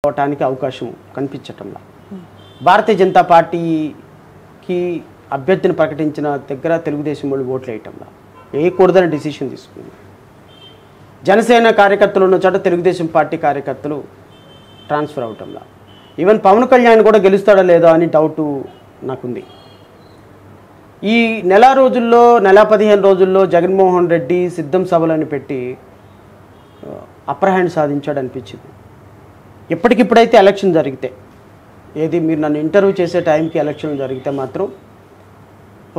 అవటానికి అవకాశం కనిపించటంలా. భారతీయ జనతా పార్టీకి అభ్యర్థిని ప్రకటించిన దగ్గర తెలుగుదేశం వాళ్ళు ఓట్లు వేయటంలా వేయకూడదని డిసిషన్ తీసుకుంది. జనసేన కార్యకర్తలు ఉన్న చోట తెలుగుదేశం పార్టీ కార్యకర్తలు ట్రాన్స్ఫర్ అవటంలా. ఈవెన్ పవన్ కళ్యాణ్ కూడా గెలుస్తాడా లేదా అని డౌటు నాకుంది. ఈ నెల 15 రోజుల్లో జగన్మోహన్ రెడ్డి సిద్ధం సభలను పెట్టి అప్పర్ హ్యాండ్ సాధించాడు అనిపించింది. ఎప్పటికిప్పుడైతే ఎలక్షన్ జరిగితే, ఏది మీరు నన్ను ఇంటర్వ్యూ చేసే టైంకి ఎలక్షన్ జరిగితే మాత్రం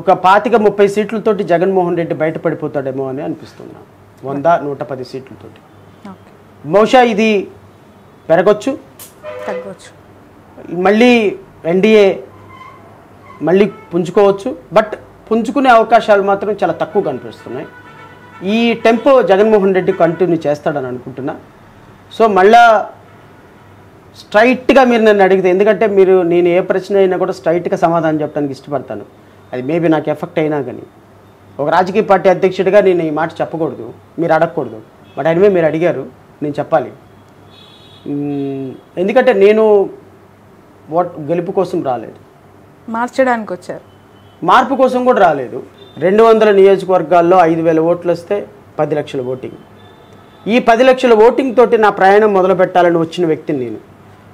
ఒక 25-30 సీట్లతోటి జగన్మోహన్ రెడ్డి బయటపడిపోతాడేమో అని అనిపిస్తున్నాను. 100-110 సీట్లతోటి బహుశా ఇది పెరగచ్చు, తగ్గొచ్చు, మళ్ళీ ఎన్డీఏ మళ్ళీ పుంజుకోవచ్చు. బట్ పుంజుకునే అవకాశాలు మాత్రం చాలా తక్కువ కనిపిస్తున్నాయి. ఈ టెంపో జగన్మోహన్ రెడ్డి కంటిన్యూ చేస్తాడని అనుకుంటున్నా. సో మళ్ళా స్ట్రైట్గా మీరు నన్ను అడిగితే, ఎందుకంటే నేను ఏ ప్రశ్న అయినా కూడా స్ట్రైట్గా సమాధానం చెప్పడానికి ఇష్టపడతాను. అది మేబీ నాకు ఎఫెక్ట్ అయినా కానీ ఒక రాజకీయ పార్టీ అధ్యక్షుడిగా నేను ఈ మాట చెప్పకూడదు, మీరు అడగకూడదు. బట్ అనివే మీరు అడిగారు, నేను చెప్పాలి. ఎందుకంటే నేను గెలుపు కోసం రాలేదు, మార్చడానికి వచ్చారు. మార్పు కోసం కూడా రాలేదు. 200 నియోజకవర్గాల్లో 5,000 ఓట్లు వస్తే 10 లక్షల ఓటింగ్. ఈ 10 లక్షల ఓటింగ్ తోటి నా ప్రయాణం మొదలు పెట్టాలని వచ్చిన వ్యక్తిని నేను.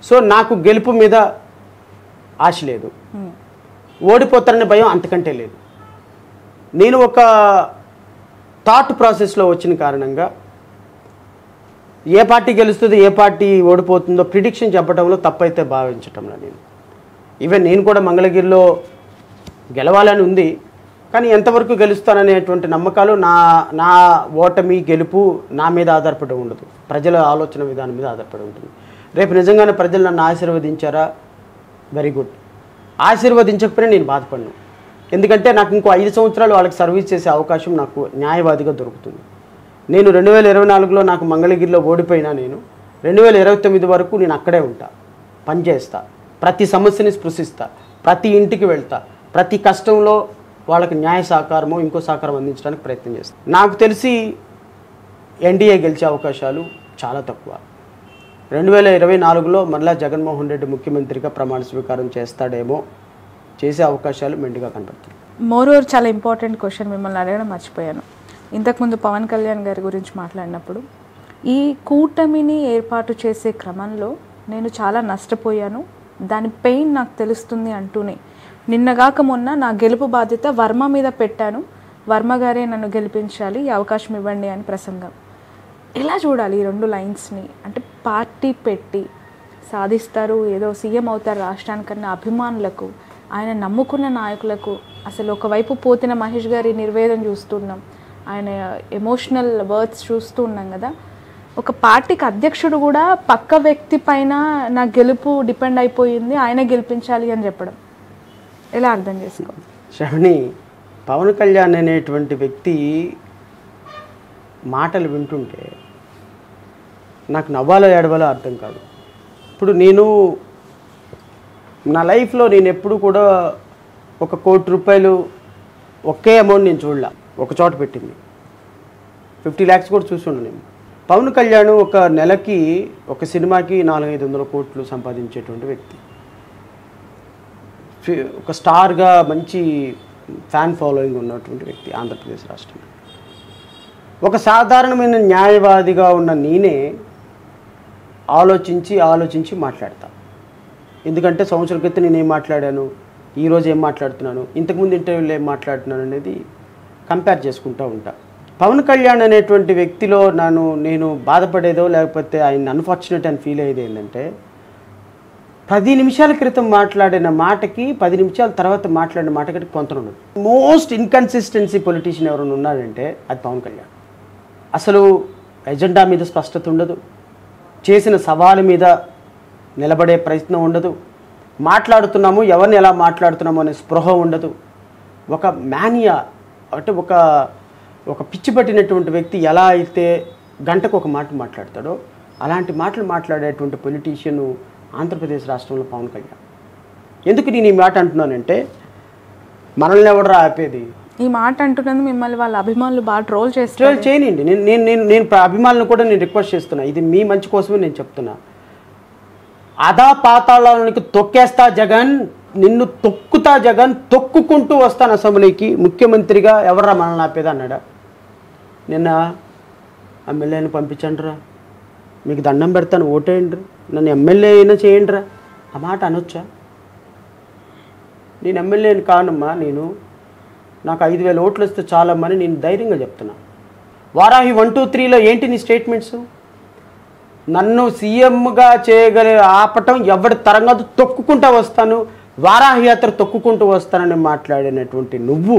సో నాకు గెలుపు మీద ఆశ లేదు, ఓడిపోతారనే భయం అంతకంటే లేదు. నేను ఒక థాట్ ప్రాసెస్లో వచ్చిన కారణంగా ఏ పార్టీ గెలుస్తుందో ఏ పార్టీ ఓడిపోతుందో ప్రిడిక్షన్ చెప్పడంలో తప్పైతే భావించటంలో ఈవెన్ నేను కూడా మంగళగిరిలో గెలవాలని ఉంది, కానీ ఎంతవరకు గెలుస్తాననేటువంటి నమ్మకాలు నా ఓటమి గెలుపు నా మీద ఆధారపడి ఉండదు, ప్రజల ఆలోచన విధానం మీద ఆధారపడి ఉంటుంది. రేపు నిజంగానే ప్రజలు నన్ను ఆశీర్వదించారా, వెరీ గుడ్. ఆశీర్వదించకపోయినా నేను బాధపడను, ఎందుకంటే నాకు ఇంకో 5 సంవత్సరాలు వాళ్ళకి సర్వీస్ చేసే అవకాశం నాకు న్యాయవాదిగా దొరుకుతుంది. నేను 2024లో నాకు మంగళగిరిలో ఓడిపోయినా నేను 2029 వరకు నేను అక్కడే ఉంటా, పనిచేస్తా, ప్రతి సమస్యని స్పృశిస్తా, ప్రతి ఇంటికి వెళ్తా, ప్రతి కష్టంలో వాళ్ళకి న్యాయ సహకారమో ఇంకో సహకారం అందించడానికి ప్రయత్నం చేస్తాను. నాకు తెలిసి ఎన్డీఏ గెలిచే అవకాశాలు చాలా తక్కువ. 2024లో మళ్ళా జగన్మోహన్ రెడ్డి ముఖ్యమంత్రిగా ప్రమాణ స్వీకారం చేస్తాడేమో, చేసే అవకాశాలు మెండుగా కనపడుతుంది. మోరోవర్ చాలా ఇంపార్టెంట్ క్వశ్చన్ మిమ్మల్ని అడగడం మర్చిపోయాను. ఇంతకుముందు పవన్ కళ్యాణ్ గారి గురించి మాట్లాడినప్పుడు, ఈ కూటమిని ఏర్పాటు చేసే క్రమంలో నేను చాలా నష్టపోయాను, దాని పెయిన్ నాకు తెలుస్తుంది అంటూనే నిన్నగాక మొన్న నా గెలుపు బాధ్యత వర్మ మీద పెట్టాను, వర్మ గారే నన్ను గెలిపించాలి, ఈ అవకాశం ఇవ్వండి అని ప్రసంగం. ఎలా చూడాలి ఈ 2 లైన్స్ని? అంటే పార్టీ పెట్టి సాధిస్తారు, ఏదో సీఎం అవుతారు రాష్ట్రానికన్నా అభిమానులకు, ఆయన నమ్ముకున్న నాయకులకు, అసలు ఒకవైపు పోతిన మహేష్ గారి నిర్వేదం చూస్తున్నాం, ఆయన ఎమోషనల్ వర్డ్స్ చూస్తూ ఉన్నాం కదా. ఒక పార్టీకి అధ్యక్షుడు కూడా పక్క వ్యక్తి పైన నా గెలుపు డిపెండ్ అయిపోయింది, ఆయన గెలిపించాలి అని చెప్పడం ఎలా అర్థం చేసుకో? శ్రవణి, పవన్ కళ్యాణ్ అనేటువంటి వ్యక్తి మాటలు వింటుంటే నాకు నవ్వాలో ఏడవాలో అర్థం కాదు. ఇప్పుడు నా లైఫ్లో నేను ఎప్పుడు కూడా 1 కోటి రూపాయలు ఒకే అమౌంట్ నేను చూడలే, ఒక చోట పెట్టింది 50 lakhs కూడా చూసుండు నేను. పవన్ కళ్యాణ్ ఒక నెలకి ఒక సినిమాకి 400-500 కోట్లు సంపాదించేటువంటి వ్యక్తి, ఒక స్టార్గా మంచి ఫ్యాన్ ఫాలోయింగ్ ఉన్నటువంటి వ్యక్తి ఆంధ్రప్రదేశ్ రాష్ట్రంలో. ఒక సాధారణమైన న్యాయవాదిగా ఉన్న నేనే ఆలోచించి మాట్లాడతా. ఎందుకంటే సంవత్సరం క్రితం నేను ఏం మాట్లాడాను, ఈరోజు ఏం మాట్లాడుతున్నాను, ఇంతకుముందు ఇంటర్వ్యూలో ఏం మాట్లాడుతున్నాను అనేది కంపేర్ చేసుకుంటూ ఉంటా. పవన్ కళ్యాణ్ అనేటువంటి వ్యక్తిలో నేను బాధపడేదో లేకపోతే ఆయన అన్ఫార్చునేట్ అని ఫీల్ అయ్యేది ఏంటంటే, 10 నిమిషాల క్రితం మాట్లాడిన మాటకి 10 నిమిషాల తర్వాత మాట్లాడిన మాటకి పొంతన ఉండదు. మోస్ట్ ఇన్కన్సిస్టెన్సీ పొలిటీషియన్ ఎవరైనా ఉన్నారంటే అది పవన్ కళ్యాణ్. అసలు ఎజెండా మీద స్పష్టత ఉండదు, చేసిన సవాలు మీద నిలబడే ప్రయత్నం ఉండదు, మాట్లాడుతున్నాము ఎవరిని ఎలా మాట్లాడుతున్నాము అనే స్పృహ ఉండదు. ఒక మానియా అంటే ఒక పిచ్చి పట్టినటువంటి వ్యక్తి ఎలా అయితే గంటకు ఒక మాట మాట్లాడతాడో అలాంటి మాటలు మాట్లాడేటువంటి పొలిటీషియన్ ఆంధ్రప్రదేశ్ రాష్ట్రంలో పవన్ కళ్యాణ్. ఎందుకు నేను ఈ మాట అంటున్నానంటే, మనల్ని ఎవడరా ఆపేది? ఈ మాట అంటున్నది మిమ్మల్ని వాళ్ళ అభిమానులు బాగా ట్రోల్ చేస్తారు. చేయనండి, నేను అభిమానులను కూడా నేను రిక్వెస్ట్ చేస్తున్నా, ఇది మీ మంచి కోసమే నేను చెప్తున్నా. అదా పాతాళానికి తొక్కేస్తా జగన్, నిన్ను తొక్కుతా జగన్, తొక్కుకుంటూ వస్తాను అసెంబ్లీకి, ముఖ్యమంత్రిగా ఎవర్రా మనల్ని ఆపేది అన్నాడా? నిన్న ఎమ్మెల్యేని పంపించండిరా, మీకు దండం పెడతాను, ఓటేయండి, నన్ను ఎమ్మెల్యే అయినా చేయండిరా, ఆ మాట అనొచ్చా? నేను ఎమ్మెల్యేని కానమ్మా, నాకు 5,000 ఓట్లు వస్తే చాలమ్మని నేను ధైర్యంగా చెప్తున్నా. వారాహి 1, 2, 3లో ఏంటి నీ స్టేట్మెంట్స్? నన్ను సీఎంగా ఆపటం ఎవరి తరంగా తొక్కుకుంటూ వస్తాను, వారాహి యాత్ర తొక్కుకుంటూ వస్తానని మాట్లాడినటువంటి నువ్వు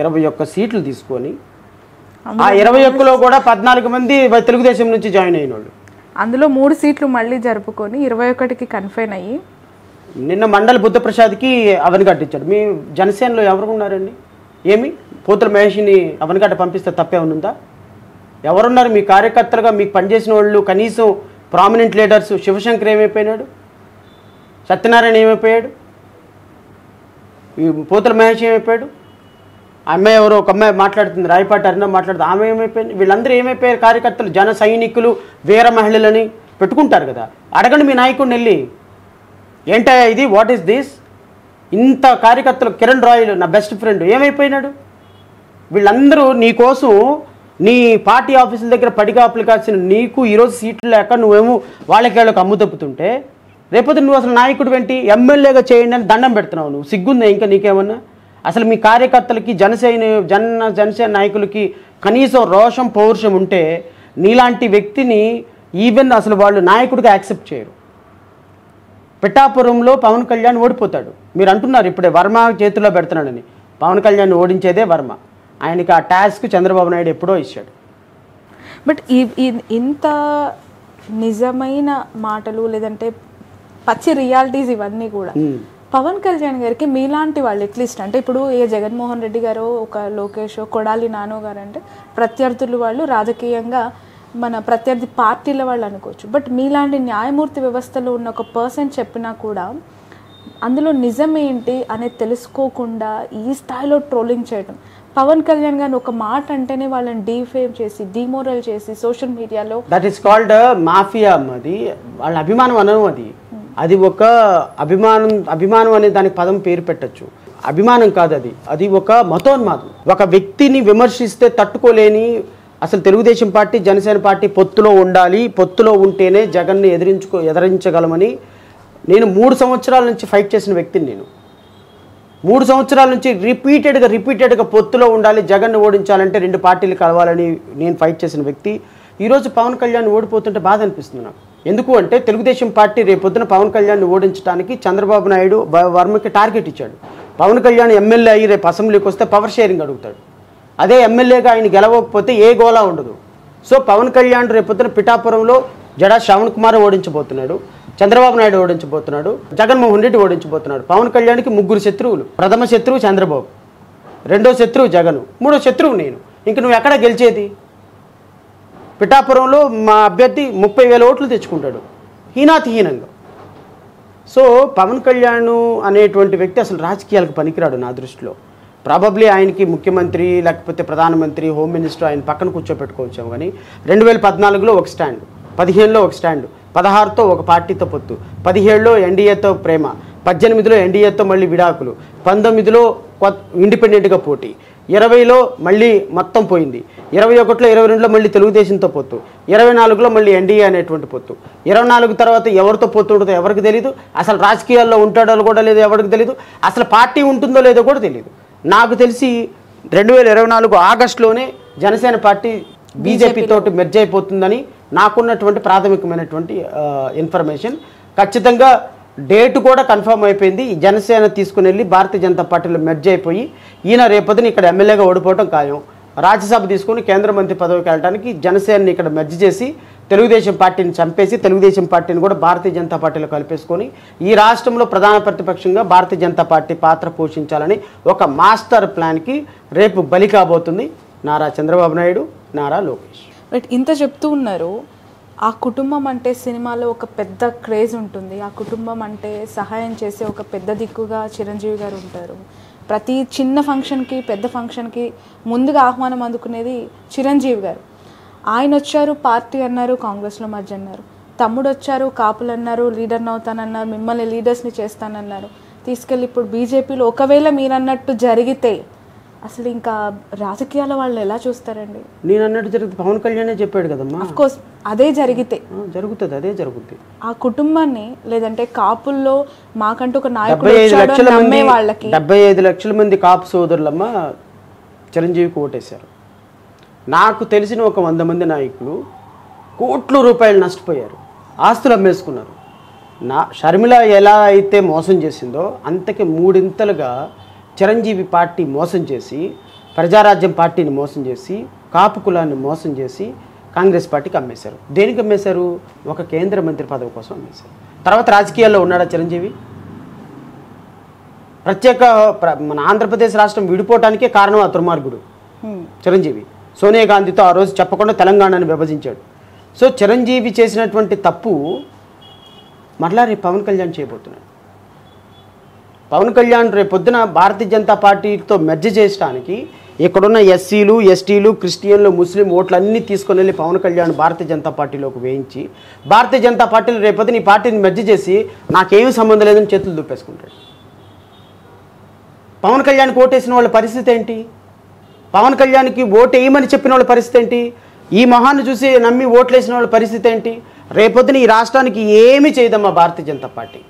21 సీట్లు తీసుకొని ఆ 21లో కూడా 14 మంది తెలుగుదేశం నుంచి జాయిన్ అయిన వాళ్ళు, అందులో 3 సీట్లు మళ్ళీ జరుపుకొని 21కి కన్ఫైన్ అయ్యి నిన్న మండలి బుద్ధప్రసాద్కి అవనిగట్టించాడు. మీ జనసేనలో ఎవరు ఉన్నారండి? ఏమి పోతుల మహేష్ని అవనిగట్ట పంపిస్తే తప్పేమనుందా? ఎవరున్నారు మీ కార్యకర్తలుగా? మీకు పనిచేసిన వాళ్ళు కనీసం ప్రామినెంట్ లీడర్స్. శివశంకర్ ఏమైపోయినాడు? సత్యనారాయణ ఏమైపోయాడు? ఈ పోతుల మహేష్ ఏమైపోయాడు? అమ్మాయి ఎవరో ఒక అమ్మాయి మాట్లాడుతుంది, రాయపాటి అరుణ మాట్లాడుతుంది, ఆమె ఏమైపోయింది? వీళ్ళందరూ ఏమైపోయారు? కార్యకర్తలు, జన సైనికులు, వీర మహిళలని పెట్టుకుంటారు కదా. అడగండి మీ నాయకుడిని వెళ్ళి, ఏంటయ్యా ఇది, వాట్ ఈస్ దిస్? ఇంత కార్యకర్తలు, కిరణ్ రాయలు నా బెస్ట్ ఫ్రెండ్ ఏమైపోయినాడు? వీళ్ళందరూ నీకోసం నీ పార్టీ ఆఫీసుల దగ్గర పడిగాపులు కాల్సిన నీకు ఈరోజు సీట్లు లేక నువ్వేమో వాళ్ళకి అమ్ము తప్పుతుంటే, రేపొద్దు నువ్వు అసలు నాయకుడు ఏంటి? ఎమ్మెల్యేగా చేయండి అని దండం పెడుతున్నావు. నువ్వు సిగ్గుందా ఇంకా నీకేమన్నా? అసలు మీ కార్యకర్తలకి, జనసేన నాయకులకి కనీసం రోషం పౌరుషం ఉంటే నీలాంటి వ్యక్తిని ఈవెన్ అసలు వాళ్ళు నాయకుడిగా యాక్సెప్ట్ చేయరు. పిఠాపురంలో పవన్ కళ్యాణ్ ఓడిపోతాడు. మీరు అంటున్నారు ఇప్పుడే వర్మ చేతుల్లో పెడుతున్నాడని. పవన్ కళ్యాణ్ ఓడించేదే వర్మ. ఆయనకి ఆ టాస్క్ చంద్రబాబు నాయుడు ఎప్పుడో ఇచ్చాడు. బట్ ఇంత నిజమైన మాటలు లేదంటే పచ్చి రియాలిటీస్ ఇవన్నీ కూడా పవన్ కళ్యాణ్ గారికి మీలాంటి వాళ్ళు అట్లీస్ట్, అంటే ఇప్పుడు ఏ జగన్మోహన్ రెడ్డి గారు, ఒక లోకేష్, కొడాలి నానో గారు అంటే ప్రత్యర్థులు, వాళ్ళు రాజకీయంగా మన ప్రత్యర్థి పార్టీల వాళ్ళు అనుకోవచ్చు. బట్ మీలాంటి న్యాయమూర్తి వ్యవస్థలో ఉన్న ఒక పర్సన్ చెప్పినా కూడా అందులో నిజమేంటి అనేది తెలుసుకోకుండా ఈ స్థాయిలో ట్రోలింగ్ చేయడం, పవన్ కళ్యాణ్ గారిని ఒక మాట అంటేనే వాళ్ళని డీఫేమ్ చేసి, డిమోరల్ చేసి సోషల్ మీడియాలో, దట్ ఈస్ కాల్డ్ మాఫియా. అది వాళ్ళ అభిమానం అనను. అది ఒక అభిమానం అనే దానికి పదం పేరు పెట్టచ్చు. అభిమానం కాదు అది, అది ఒక మతోన్మాదం. ఒక వ్యక్తిని విమర్శిస్తే తట్టుకోలేని, అసలు తెలుగుదేశం పార్టీ, జనసేన పార్టీ పొత్తులో ఉండాలి, పొత్తులో ఉంటేనే జగన్ని ఎదిరించగలమని నేను 3 సంవత్సరాల నుంచి ఫైట్ చేసిన వ్యక్తిని. నేను 3 సంవత్సరాల నుంచి రిపీటెడ్గా పొత్తులో ఉండాలి, జగన్ని ఓడించాలంటే 2 పార్టీలు కలవాలని నేను ఫైట్ చేసిన వ్యక్తి. ఈరోజు పవన్ కళ్యాణ్ ఓడిపోతుంటే బాధ అనిపిస్తుంది నాకు. ఎందుకు అంటే తెలుగుదేశం పార్టీ రేపొద్దున పవన్ కళ్యాణ్ని ఓడించడానికి చంద్రబాబు నాయుడు వర్మకి టార్గెట్ ఇచ్చాడు. పవన్ కళ్యాణ్ ఎమ్మెల్యే అయ్యి రేపు అసెంబ్లీకి వస్తే పవర్ షేరింగ్ అడుగుతాడు. అదే ఎమ్మెల్యేగా ఆయన గెలవకపోతే ఏ గోలా ఉండదు. సో పవన్ కళ్యాణ్ రేపొద్దున పిఠాపురంలో జడా శ్రవణ్ కుమార్ ఓడించబోతున్నాడు, చంద్రబాబు నాయుడు ఓడించబోతున్నాడు, జగన్మోహన్ రెడ్డి ఓడించబోతున్నాడు. పవన్ కళ్యాణ్కి 3 శత్రువులు. ప్రథమ శత్రువు చంద్రబాబు, రెండో శత్రువు జగన్, మూడో శత్రువు నేను. ఇంక నువ్వు ఎక్కడ గెలిచేది? పిఠాపురంలో మా అభ్యర్థి 30,000 ఓట్లు తెచ్చుకుంటాడు హీనాతిహీనంగా. సో పవన్ కళ్యాణ్ అనేటువంటి వ్యక్తి అసలు రాజకీయాలకు పనికిరాడు నా దృష్టిలో. ప్రాబబ్లీ ఆయనకి ముఖ్యమంత్రి లేకపోతే ప్రధానమంత్రి, హోమ్ మినిస్టర్ ఆయన పక్కన కూర్చోపెట్టుకోవచ్చాము. కానీ 2014లో ఒక స్టాండ్, 15లో ఒక స్టాండ్, 16తో ఒక పార్టీతో పొత్తు, 17లో ఎన్డీఏతో ప్రేమ, 18లో ఎన్డీఏతో మళ్ళీ విడాకులు, 19లో ఇండిపెండెంట్గా పోటీ, 20లో మళ్ళీ మొత్తం పోయింది, 21లో 22లో మళ్ళీ తెలుగుదేశంతో పొత్తు, 24లో మళ్ళీ ఎన్డీఏ అనేటువంటి పొత్తు, 24 తర్వాత ఎవరితో పొత్తు ఉంటుందో ఎవరికి తెలియదు, అసలు రాజకీయాల్లో ఉంటాడో కూడా లేదో ఎవరికి తెలియదు, అసలు పార్టీ ఉంటుందో లేదో కూడా తెలియదు. నాకు తెలిసి 2024 ఆగస్టులోనే జనసేన పార్టీ బీజేపీ తోటి మెర్జ్ అయిపోతుందని నాకున్నటువంటి ప్రాథమికమైనటువంటి ఇన్ఫర్మేషన్. ఖచ్చితంగా డేట్ కూడా కన్ఫర్మ్ అయిపోయింది. జనసేన తీసుకుని వెళ్ళి భారతీయ జనతా పార్టీలో మెర్జ్ అయిపోయి ఈయన రేపొద్దున ఇక్కడ ఎమ్మెల్యేగా ఓడిపోవడం ఖాయం. రాజ్యసభ తీసుకుని కేంద్ర మంత్రి పదవికి వెళ్ళడానికి జనసేనని ఇక్కడ మెర్జ్ చేసి తెలుగుదేశం పార్టీని చంపేసి తెలుగుదేశం పార్టీని కూడా భారతీయ జనతా పార్టీలో కలిపేసుకొని ఈ రాష్ట్రంలో ప్రధాన ప్రతిపక్షంగా భారతీయ జనతా పార్టీ పాత్ర పోషించాలని ఒక మాస్టర్ ప్లాన్కి రేపు బలి కాబోతుంది నారా చంద్రబాబు నాయుడు, నారా లోకేష్. బట్ ఇంత చెప్తూ ఉన్నారు, ఆ కుటుంబం అంటే సినిమాలో ఒక పెద్ద క్రేజ్ ఉంటుంది, ఆ కుటుంబం అంటే సహాయం చేసే ఒక పెద్ద దిక్కుగా చిరంజీవి గారు ఉంటారు, ప్రతి చిన్న ఫంక్షన్కి పెద్ద ఫంక్షన్కి ముందుగా ఆహ్వానం అందుకునేది చిరంజీవి గారు. ఆయన వచ్చారు, పార్టీ అన్నారు, కాంగ్రెస్లో మధ్య అన్నారు. తమ్ముడు వచ్చారు, కాపులు అన్నారు, లీడర్ని అవుతానన్నారు, మిమ్మల్ని లీడర్స్ని చేస్తానన్నారు, తీసుకెళ్ళి ఇప్పుడు బీజేపీలో ఒకవేళ మీరు అన్నట్టు జరిగితే అసలు ఇంకా రాజకీయాల వాళ్ళు ఎలా చూస్తారండి? నేను అన్నట్టు జరిగితే పవన్ కళ్యాణే చెప్పాడు కదమ్మా. అఫ్ కోర్స్ అదే జరిగితే జరుగుతుంది, అదే జరుగుతుంది. ఆ కుటుంబాన్ని లేదంటే కాపుల్లో మాకంటూ ఒక నాయకుడు వచ్చాడు అని నమ్మే వాళ్ళకి 75 లక్షల మంది కాపు సోదరులమ్మ చిరంజీవికి ఓటేశారు. నాకు తెలిసిన ఒక 100 మంది నాయకులు కోట్ల రూపాయలు నష్టపోయారు, ఆస్తులు అమ్మేసుకున్నారు. షర్మిల ఎలా అయితే మోసం చేసిందో అంతకి 3 ఇంతలుగా చిరంజీవి పార్టీ మోసం చేసి, ప్రజారాజ్యం పార్టీని మోసం చేసి, కాపు కులాన్ని మోసం చేసి కాంగ్రెస్ పార్టీకి అమ్మేశారు. దేనికి అమ్మేశారు? ఒక కేంద్ర మంత్రి పదవి కోసం అమ్మేశారు. తర్వాత రాజకీయాల్లో ఉన్నాడా చిరంజీవి? మన ఆంధ్రప్రదేశ్ రాష్ట్రం విడిపోవటానికే కారణం ఆ దుర్మార్గుడు చిరంజీవి. సోనియా గాంధీతో ఆ రోజు చెప్పకుండా తెలంగాణను విభజించాడు. సో చిరంజీవి చేసినటువంటి తప్పు మరలా రేపు పవన్ కళ్యాణ్ చేయబోతున్నాడు. పవన్ కళ్యాణ్ రేపు పొద్దున భారతీయ జనతా పార్టీతో మెర్జ్ చేయడానికి ఇక్కడున్న ఎస్సీలు, ఎస్టీలు, క్రిస్టియన్లు, ముస్లిం ఓట్లన్నీ తీసుకొని వెళ్ళి పవన్ కళ్యాణ్ భారతీయ జనతా పార్టీలోకి వేయించి, భారతీయ జనతా పార్టీలో రేపొద్దున ఈ పార్టీని మెర్జ్ చేసి నాకేమీ సంబంధం లేదని చేతులు దుప్పేసుకుంటాడు. పవన్ కళ్యాణ్కి ఓటేసిన వాళ్ళ పరిస్థితి ఏంటి? పవన్ కళ్యాణ్కి ఓటు వేయమని చెప్పిన వాళ్ళ పరిస్థితి ఏంటి? ఈ మొహాన్ని చూసి నమ్మి ఓట్లేసిన వాళ్ళ పరిస్థితి ఏంటి? రేపొద్దున ఈ రాష్ట్రానికి ఏమీ చేయదమ్మా భారతీయ జనతా పార్టీ.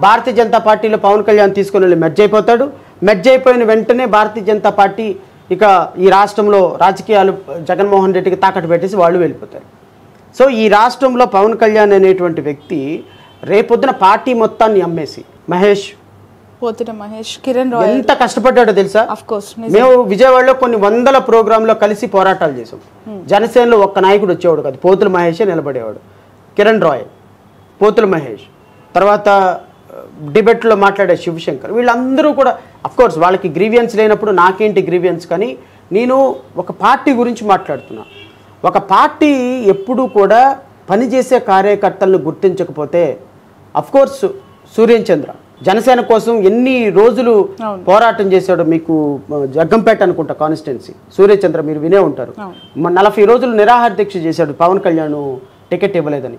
భారతీయ జనతా పార్టీలో పవన్ కళ్యాణ్ తీసుకుని వెళ్ళి మెర్జ్ అయిపోతాడు. మెర్జ్ అయిపోయిన వెంటనే భారతీయ జనతా పార్టీ ఇక ఈ రాష్ట్రంలో రాజకీయాలు జగన్మోహన్ రెడ్డికి తాకట్టు పెట్టేసి వాళ్ళు వెళ్ళిపోతారు. సో ఈ రాష్ట్రంలో పవన్ కళ్యాణ్ అనేటువంటి వ్యక్తి రేపొద్దున పార్టీ మొత్తాన్ని అమ్మేసి పోతున్న మహేష్, కిరణ్ రాయ్ ఎంత కష్టపడ్డాడో తెలుసా? మేము విజయవాడలో కొన్ని 100 ప్రోగ్రాంలో కలిసి పోరాటాలు చేసాం. జనసేనలో ఒక్క నాయకుడు వచ్చేవాడు కాదు, పోతుల మహేషే నిలబడేవాడు. కిరణ్ రాయ్, పోతుల మహేష్, తర్వాత డిబేట్లో మాట్లాడే శివశంకర్, వీళ్ళందరూ కూడా అఫ్కోర్స్ వాళ్ళకి గ్రీవియన్స్ లేనప్పుడు నాకేంటి గ్రీవియన్స్, కానీ నేను ఒక పార్టీ గురించి మాట్లాడుతున్నా. ఒక పార్టీ ఎప్పుడూ కూడా పనిచేసే కార్యకర్తలను గుర్తించకపోతే, అఫ్కోర్స్ సూర్యన్ చంద్ర జనసేన కోసం ఎన్ని రోజులు పోరాటం చేశాడు. మీకు జగ్గంపేట అనుకుంటా కాన్స్టిట్యున్సీ, సూర్యచంద్ర మీరు వినే ఉంటారు. 40 రోజులు నిరాహార దీక్ష చేశాడు పవన్ కళ్యాణ్ టికెట్ ఇవ్వలేదని.